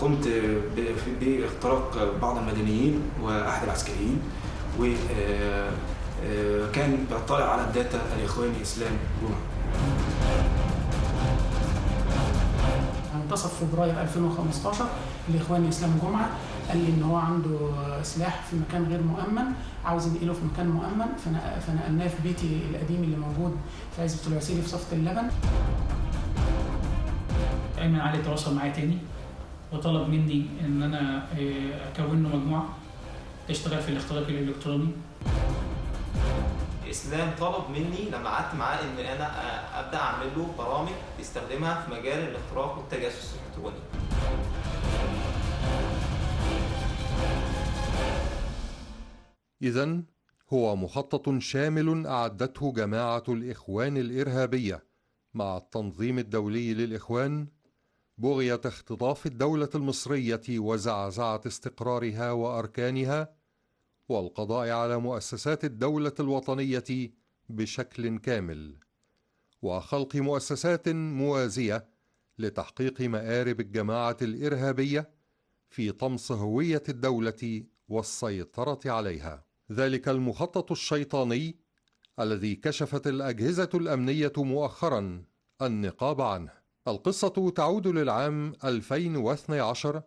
قمت باختراق بعض المدنيين وأحد العسكريين، وكان بيطلع على الداتا الإخواني إسلام جمعة. منتصف فبراير 2015 الإخواني إسلام جمعة قال لي إن هو عنده سلاح في مكان غير مؤمن، عاوز ينقله في مكان مؤمن، فنقلناه في بيتي القديم اللي موجود في عزبة العسيلي في صفة اللبن. أيمن علي تواصل معايا تاني وطلب مني إن أنا أكون له مجموعة تشتغل في الاختراق الإلكتروني. إسلام طلب مني لما قعدت معاه إن أنا أبدأ أعمل له برامج يستخدمها في مجال الاختراق والتجسس الإلكتروني. إذن هو مخطط شامل أعدته جماعة الإخوان الإرهابية مع التنظيم الدولي للإخوان بغية اختطاف الدولة المصرية وزعزعة استقرارها وأركانها، والقضاء على مؤسسات الدولة الوطنية بشكل كامل، وخلق مؤسسات موازية لتحقيق مآرب الجماعة الإرهابية في طمس هوية الدولة والسيطرة عليها. ذلك المخطط الشيطاني الذي كشفت الأجهزة الأمنية مؤخرا النقاب عنه. القصة تعود للعام 2012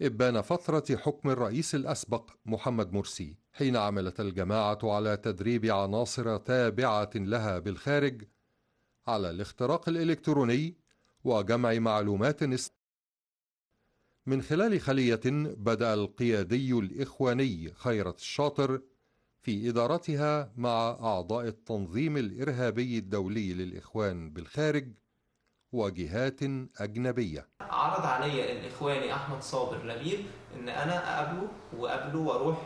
إبان فترة حكم الرئيس الأسبق محمد مرسي، حين عملت الجماعة على تدريب عناصر تابعة لها بالخارج على الاختراق الإلكتروني وجمع معلومات. من خلال خلية بدأ القيادي الإخواني خيرت الشاطر في إدارتها مع أعضاء التنظيم الإرهابي الدولي للإخوان بالخارج وجهات أجنبية. عرض علي الإخواني أحمد صابر لبيب إن أنا أقابله وأروح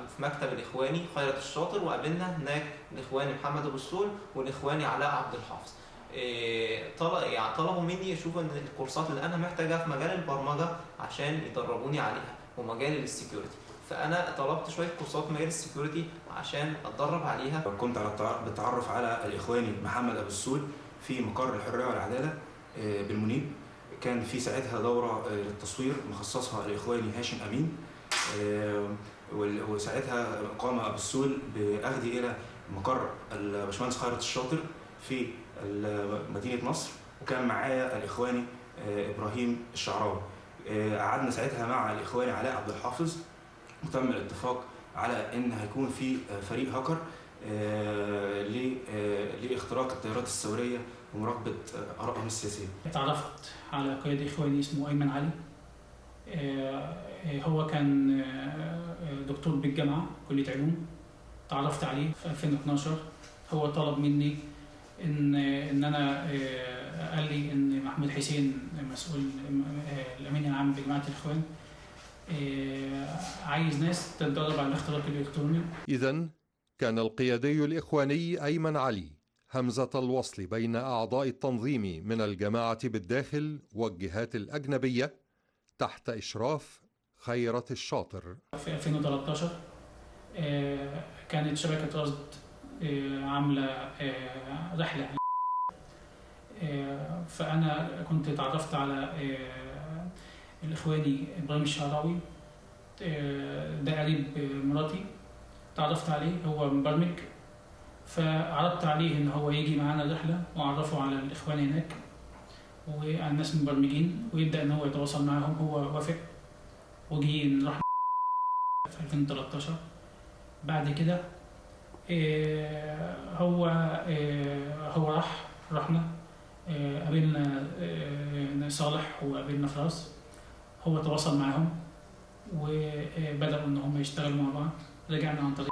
في مكتب الإخواني خيرت الشاطر، وقابلنا هناك الإخواني محمد أبو السول والإخواني علاء عبد الحافظ. طلبوا مني يشوفوا إن الكورسات اللي أنا محتاجها في مجال البرمجة عشان يدربوني عليها ومجال السكيورتي، فأنا طلبت شوية كورسات في مجال السكيورتي عشان أتدرب عليها. كنت بالتعرف على الإخواني محمد أبو السول في مقر الحرية والعدالة بالمنيب. كان في ساعتها دورة للتصوير مخصصها الإخواني هاشم أمين، وساعتها قام أبو السول بأخذي إلى مقر الباشمهندس خيرت الشاطر في مدينة نصر، وكان معايا الإخواني إبراهيم الشعراوي. قعدنا ساعتها مع الإخواني علاء عبد الحافظ، وتم الاتفاق على إن هيكون في فريق هاكر لاختراق التيارات الثورية ومراقبة آرائهم السياسية. اتعرفت على قائد إخواني اسمه أيمن علي، هو كان دكتور بالجامعة كلية علوم. تعرفت عليه في 2012. هو طلب مني إن أنا قال لي إن محمود حسين مسؤول الأمين العام بجماعة الإخوان عايز ناس تتدرب على الاختراق الإلكتروني. إذن كان القيادي الإخواني أيمن علي همزة الوصل بين أعضاء التنظيم من الجماعة بالداخل والجهات الأجنبية تحت إشراف خيرت الشاطر. في 2013 كانت شبكة رصد عاملة رحلة، فأنا كنت تعرفت على الإخواني إبراهيم الشعراوي، ده قريب مراتي. تعرفت عليه، هو مبرمج، فعرضت عليه إن هو يجي معانا الرحلة وأعرفه على الإخوان هناك وعلى الناس المبرمجين ويبدأ إن هو يتواصل معهم. هو وافق وجي نروح في 2013. بعد كده هو رحنا قابلنا صالح وقابلنا فراس. هو تواصل معهم وبدأوا إن هم يشتغلوا مع بعض. رجعنا عن طريق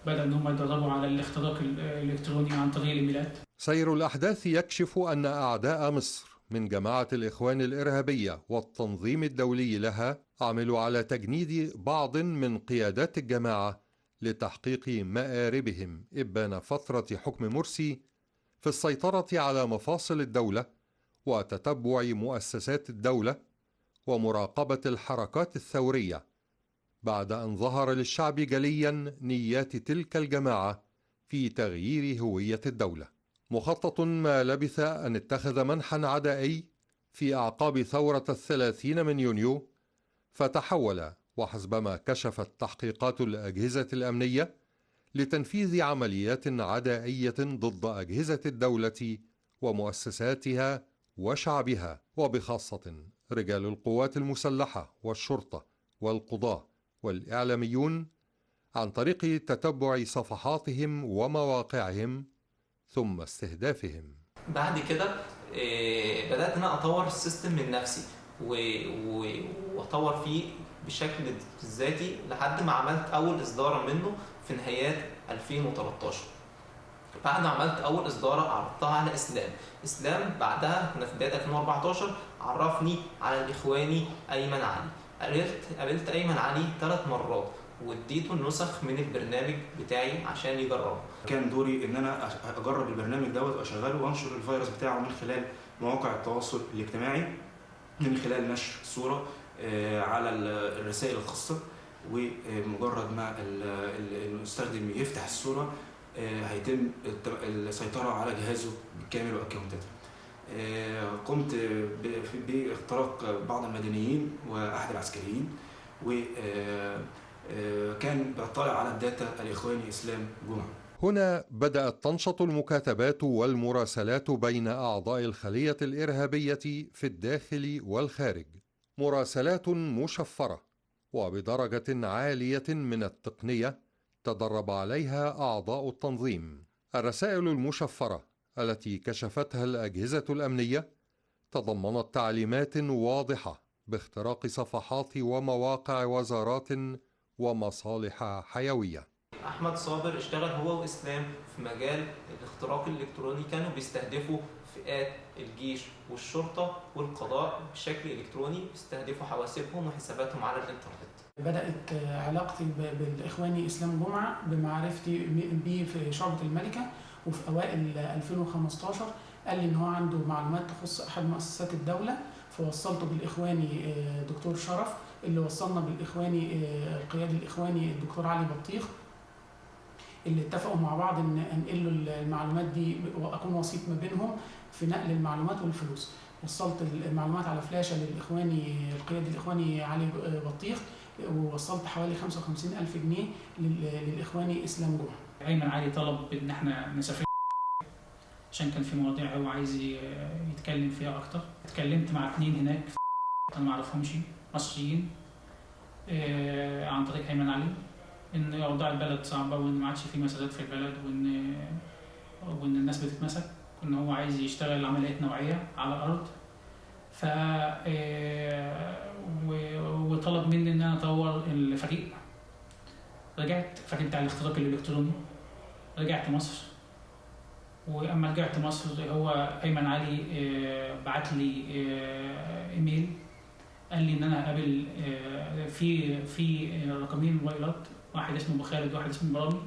بدأ إن هم يدربوا على الاختراق الإلكتروني عن طريق الإيميلات. سير الأحداث يكشف أن أعداء مصر من جماعة الإخوان الإرهابية والتنظيم الدولي لها عملوا على تجنيد بعض من قيادات الجماعة لتحقيق مآربهم إبان فترة حكم مرسي في السيطرة على مفاصل الدولة وتتبع مؤسسات الدولة ومراقبة الحركات الثورية، بعد أن ظهر للشعب جليا نيات تلك الجماعة في تغيير هوية الدولة. مخطط ما لبث أن اتخذ منحا عدائي في أعقاب ثورة 30 من يونيو، فتحول وحسب ما كشفت تحقيقات الأجهزة الأمنية لتنفيذ عمليات عدائية ضد أجهزة الدولة ومؤسساتها وشعبها، وبخاصة رجال القوات المسلحة والشرطة والقضاة والإعلاميون، عن طريق تتبع صفحاتهم ومواقعهم ثم استهدافهم. بعد كده بدأت ان انا اطور السيستم من نفسي واطور فيه بشكل ذاتي لحد ما عملت اول اصدار منه في نهايات 2013. بعد ما عملت اول اصدار عرضتها على اسلام بعدها كنا في بدايه 2014 عرفني على الاخواني ايمن علي. قابلت ايمن علي 3 مرات واديته نسخ من البرنامج بتاعي عشان يجربه. كان دوري ان انا اجرب البرنامج دوت واشغله وانشر الفيروس بتاعه من خلال مواقع التواصل الاجتماعي، من خلال نشر صوره على الرسائل الخاصه، ومجرد ما المستخدم يفتح الصوره هيتم السيطره على جهازه بالكامل واكونتاته. قمت باختراق بعض المدنيين واحد العسكريين، وكان بيطلع على الداتا الإخواني إسلام جمعة. هنا بدأت تنشط المكاتبات والمراسلات بين أعضاء الخلية الإرهابية في الداخل والخارج، مراسلات مشفرة وبدرجة عالية من التقنية تدرب عليها أعضاء التنظيم. الرسائل المشفرة التي كشفتها الأجهزة الأمنية تضمنت تعليمات واضحة باختراق صفحات ومواقع وزارات ومصالح حيوية. أحمد صابر اشتغل هو وإسلام في مجال الاختراق الإلكتروني، كانوا بيستهدفوا فئات الجيش والشرطة والقضاء بشكل إلكتروني، بيستهدفوا حواسيبهم وحساباتهم على الإنترنت. بدأت علاقتي بالإخواني إسلام جمعة بمعرفتي بيه في شعبة الملكة، وفي أوائل 2015 قال لي إن هو عنده معلومات تخص أحد مؤسسات الدولة، فوصلته بالإخواني دكتور شرف، اللي وصلنا بالإخواني القيادي الإخواني الدكتور علي بطيخ، اللي اتفقوا مع بعض إن أنقل له المعلومات دي وأكون وسيط ما بينهم في نقل المعلومات والفلوس. وصلت المعلومات على فلاشة للإخواني القيادي الإخواني علي بطيخ، ووصلت حوالي 55,000 جنيه للإخواني إسلام جمعة. أيمن علي طلب إن احنا نسافر عشان كان في مواضيع هو عايز يتكلم فيها أكتر. اتكلمت مع 2 هناك أنا معرفهمش مصريين عن طريق أيمن علي، إن أوضاع البلد صعبة وإن ما عادش في مساجات في البلد وإن الناس بتتمسك، وإن هو عايز يشتغل عمليات نوعية على الأرض. وطلب مني إن أنا أطور الفريق. رجعت الفريق بتاع الاختراق الإلكتروني، رجعت مصر. وأما رجعت مصر هو أيمن علي بعت لي إيميل قال لي إن أنا قابل في رقمين موبايلات، واحد اسمه أبو خالد وواحد اسمه برامي.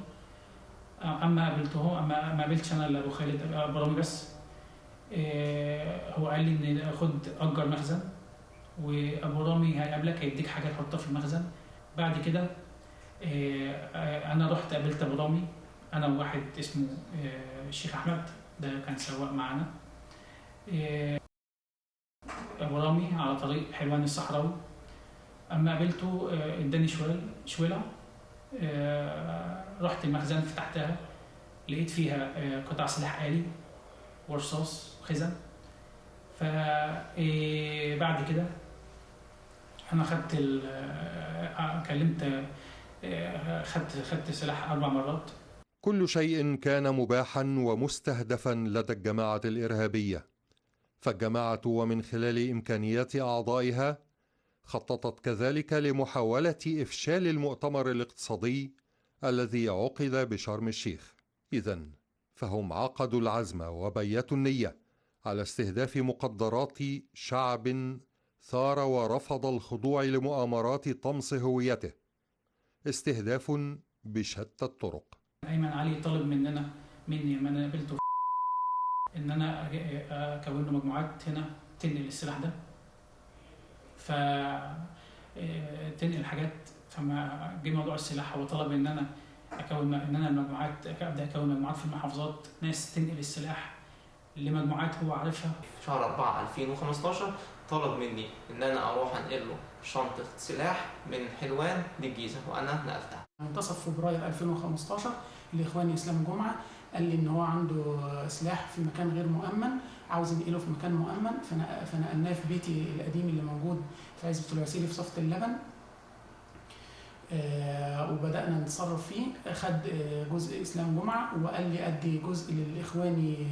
أما قابلته ما قابلتش أنا إلا أبو خالد برامي بس. هو قال لي إن أجر مخزن، وأبو رامي هيقابلك هيديك حاجة تحطها في المخزن. بعد كده أنا رحت قابلت أبو رامي، أنا وواحد اسمه الشيخ أحمد، ده كان سواق معانا. أبو رامي على طريق حلوان الصحراوي. أما قابلته اداني شويلة. رحت المخزن فتحتها لقيت فيها قطع سلاح آلي ورصاص خزن. فبعد كده أنا خدت سلاح 4 مرات. كل شيء كان مباحا ومستهدفا لدى الجماعة الإرهابية، فالجماعة ومن خلال إمكانيات أعضائها خططت كذلك لمحاولة إفشال المؤتمر الاقتصادي الذي عقد بشرم الشيخ. إذن فهم عقدوا العزم وبيتوا النية على استهداف مقدرات شعب ثار ورفض الخضوع لمؤامرات طمس هويته، استهداف بشتى الطرق. أيمن علي طلب مني لما أنا قابلته إن أنا أكون له مجموعات هنا تنقل السلاح ده، فتنقل حاجات. فما جه موضوع السلاح هو طلب إن أنا المجموعات أبدأ أكون مجموعات في المحافظات، ناس تنقل السلاح لمجموعات هو عارفها. شهر 4/2015 طلب مني ان انا اروح انقل له شنطه سلاح من حلوان للجيزه وانا نقلتها. منتصف فبراير 2015 الاخواني اسلام جمعه قال لي ان هو عنده سلاح في مكان غير مؤمن، عاوز ينقله في مكان مؤمن، فنقلناه في بيتي القديم اللي موجود في عزبة العسيلي في صفة اللبن. وبدأنا نتصرف فيه. خد جزء اسلام جمعه وقال لي ادي جزء للاخواني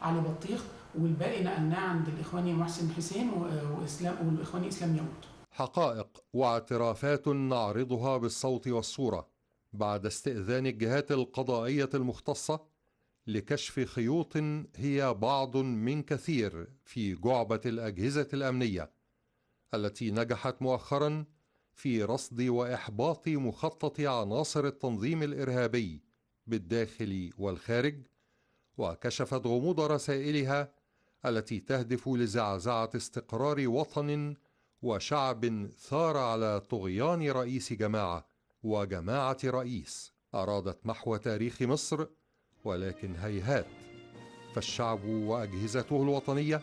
علي بطيخ، والباقي نقلناه عند الاخواني محسن حسين والاخواني اسلام ياقوت. حقائق واعترافات نعرضها بالصوت والصورة بعد استئذان الجهات القضائية المختصة لكشف خيوط هي بعض من كثير في جعبة الأجهزة الأمنية التي نجحت مؤخرا في رصد وإحباط مخطط عناصر التنظيم الإرهابي بالداخل والخارج، وكشفت غموض رسائلها التي تهدف لزعزعة استقرار وطن وشعب ثار على طغيان رئيس جماعة وجماعة رئيس أرادت محو تاريخ مصر، ولكن هيهات، فالشعب وأجهزته الوطنية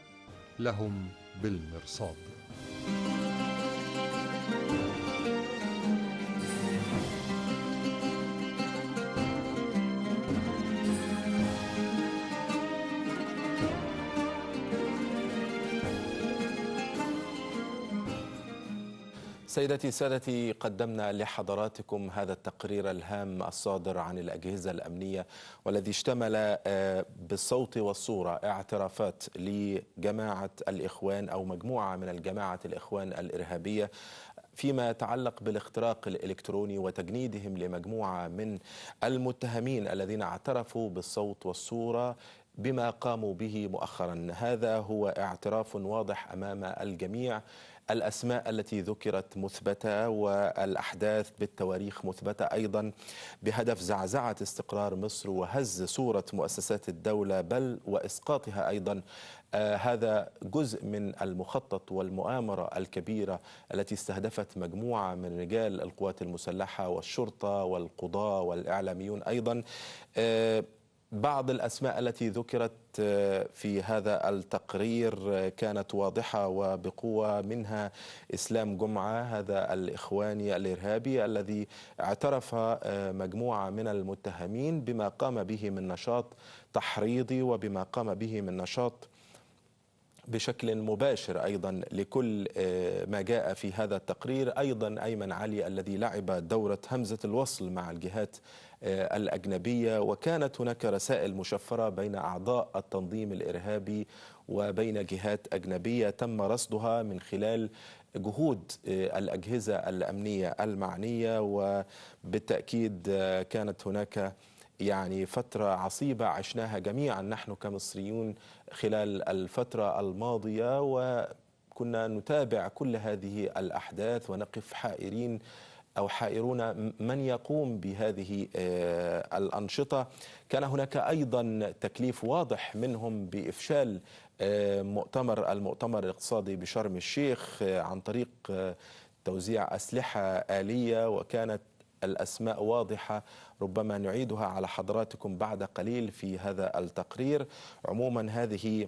لهم بالمرصاد. سيدتي سادتي، قدمنا لحضراتكم هذا التقرير الهام الصادر عن الأجهزة الأمنية والذي اشتمل بالصوت والصورة اعترافات لجماعة الإخوان أو مجموعة من الجماعة الإخوان الإرهابية فيما يتعلق بالاختراق الإلكتروني وتجنيدهم لمجموعة من المتهمين الذين اعترفوا بالصوت والصورة بما قاموا به مؤخرا. هذا هو اعتراف واضح أمام الجميع. الأسماء التي ذكرت مثبتة والأحداث بالتواريخ مثبتة أيضا، بهدف زعزعة استقرار مصر وهز صورة مؤسسات الدولة بل وإسقاطها أيضا. هذا جزء من المخطط والمؤامرة الكبيرة التي استهدفت مجموعة من رجال القوات المسلحة والشرطة والقضاء والإعلاميون أيضا. بعض الأسماء التي ذكرت في هذا التقرير كانت واضحة وبقوة، منها إسلام جمعة، هذا الإخواني الإرهابي الذي اعترف مجموعة من المتهمين بما قام به من نشاط تحريضي وبما قام به من نشاط بشكل مباشر أيضا لكل ما جاء في هذا التقرير. أيضا أيمن علي الذي لعب دورة همزة الوصل مع الجهات الأجنبية، وكانت هناك رسائل مشفرة بين أعضاء التنظيم الإرهابي وبين جهات أجنبية تم رصدها من خلال جهود الأجهزة الأمنية المعنية. وبالتأكيد كانت هناك يعني فترة عصيبة عشناها جميعا نحن كمصريون خلال الفترة الماضية، وكنا نتابع كل هذه الأحداث ونقف حائرين أو حائرون من يقوم بهذه الأنشطة. كان هناك أيضا تكليف واضح منهم بإفشال المؤتمر الاقتصادي بشرم الشيخ عن طريق توزيع أسلحة آلية، وكانت الأسماء واضحة ربما نعيدها على حضراتكم بعد قليل في هذا التقرير. عموما هذه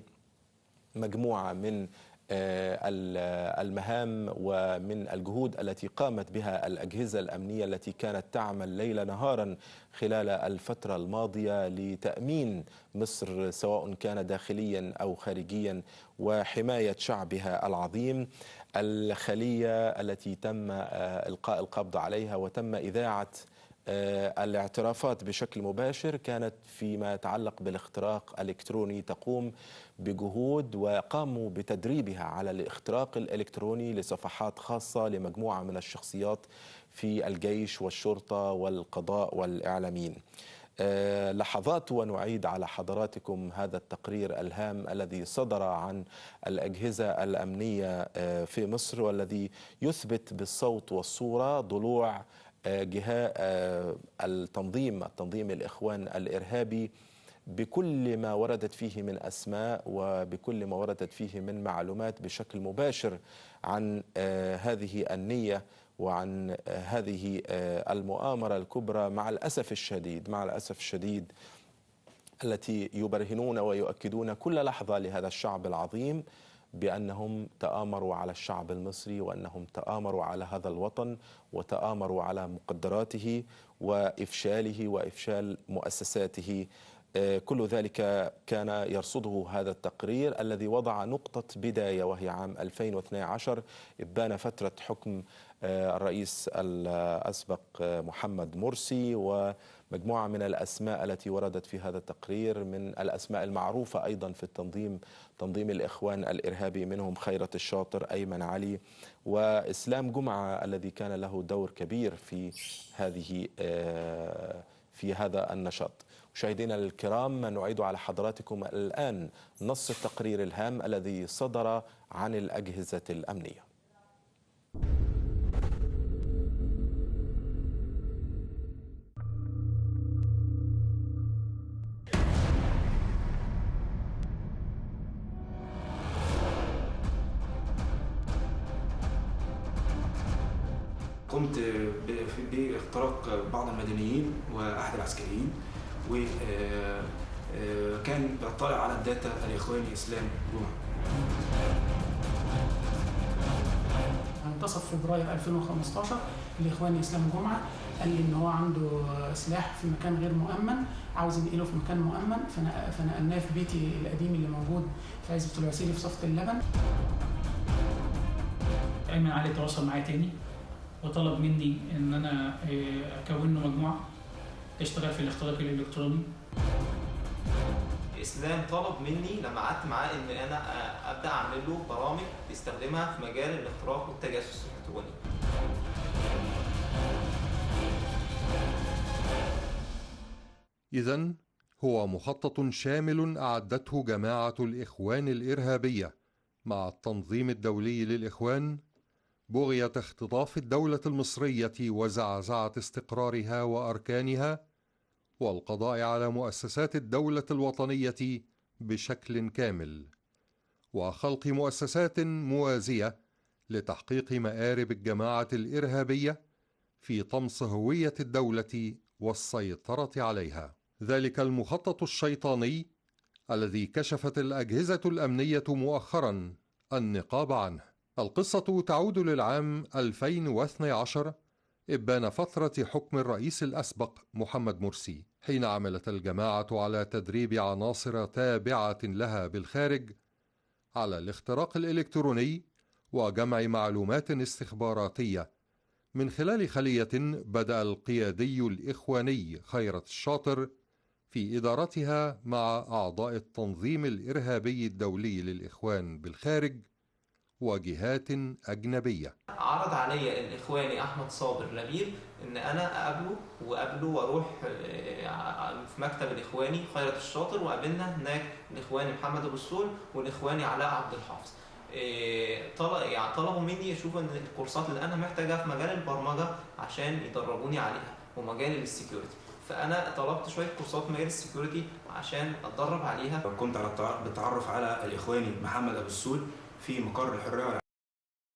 مجموعة من المهام ومن الجهود التي قامت بها الأجهزة الأمنية التي كانت تعمل ليل نهارا خلال الفترة الماضية لتأمين مصر سواء كان داخليا أو خارجيا وحماية شعبها العظيم. الخلية التي تم إلقاء القبض عليها وتم إذاعة الاعترافات بشكل مباشر كانت فيما يتعلق بالاختراق الإلكتروني، تقوم بجهود وقاموا بتدريبها على الاختراق الإلكتروني لصفحات خاصة لمجموعة من الشخصيات في الجيش والشرطة والقضاء والإعلاميين. لحظات ونعيد على حضراتكم هذا التقرير الهام الذي صدر عن الأجهزة الأمنية في مصر والذي يثبت بالصوت والصورة ضلوع جهاء التنظيم الإخوان الإرهابي بكل ما وردت فيه من أسماء وبكل ما وردت فيه من معلومات بشكل مباشر عن هذه النية وعن هذه المؤامرة الكبرى. مع الأسف الشديد التي يبرهنون ويؤكدون كل لحظة لهذا الشعب العظيم بأنهم تآمروا على الشعب المصري، وأنهم تآمروا على هذا الوطن، وتآمروا على مقدراته وإفشاله وإفشال مؤسساته. كل ذلك كان يرصده هذا التقرير الذي وضع نقطة بداية، وهي عام 2012 إبان فترة حكم الرئيس الأسبق محمد مرسي، ومجموعة من الأسماء التي وردت في هذا التقرير من الأسماء المعروفة أيضا في تنظيم الإخوان الإرهابي، منهم خيرت الشاطر، أيمن علي، وإسلام جمعة الذي كان له دور كبير في هذا النشاط. مشاهدينا الكرام، نعيد على حضراتكم الآن نص التقرير الهام الذي صدر عن الأجهزة الأمنية. قمت باختراق بعض المدنيين وأحد العسكريين، وكان بيطلع على الداتا الإخواني إسلام جمعة. منتصف فبراير 2015 الإخواني إسلام جمعة قال لي إن هو عنده سلاح في مكان غير مؤمن، عاوز ينقله في مكان مؤمن، فنقلناه في بيتي القديم اللي موجود في عزبة العسيلي في صفة اللبن. أيمن علي تواصل معايا تاني وطلب مني إن أنا أكون له مجموعة تشتغل في الاختراق الإلكتروني. اسلام طلب مني لما قعدت معاه ان انا ابدا اعمل له برامج يستخدمها في مجال الاختراق والتجسس الالكتروني. إذن هو مخطط شامل أعدته جماعة الإخوان الإرهابية مع التنظيم الدولي للإخوان بغية اختطاف الدولة المصرية وزعزعة استقرارها وأركانها، والقضاء على مؤسسات الدولة الوطنية بشكل كامل، وخلق مؤسسات موازية لتحقيق مآرب الجماعة الإرهابية في طمس هوية الدولة والسيطرة عليها. ذلك المخطط الشيطاني الذي كشفت الأجهزة الأمنية مؤخرا النقاب عنه. القصة تعود للعام 2012 إبان فترة حكم الرئيس الأسبق محمد مرسي، حين عملت الجماعة على تدريب عناصر تابعة لها بالخارج على الاختراق الإلكتروني وجمع معلومات استخباراتية، من خلال خلية بدأ القيادي الإخواني خيرت الشاطر في إدارتها مع أعضاء التنظيم الإرهابي الدولي للإخوان بالخارج وجهات أجنبية. عرض علي الإخواني أحمد صابر لبيب إن أنا أقابله وأروح في مكتب الإخواني خيرت الشاطر، وقابلنا هناك الإخواني محمد أبو السول والإخواني علاء عبد الحافظ. طلبوا مني يشوف إن الكورسات اللي أنا محتاجها في مجال البرمجة عشان يدربوني عليها ومجال السكيورتي، فأنا طلبت شوية كورسات في مجال السكيورتي عشان أتدرب عليها. كنت بالتعرف على الإخواني محمد أبو السول في مقر الحرية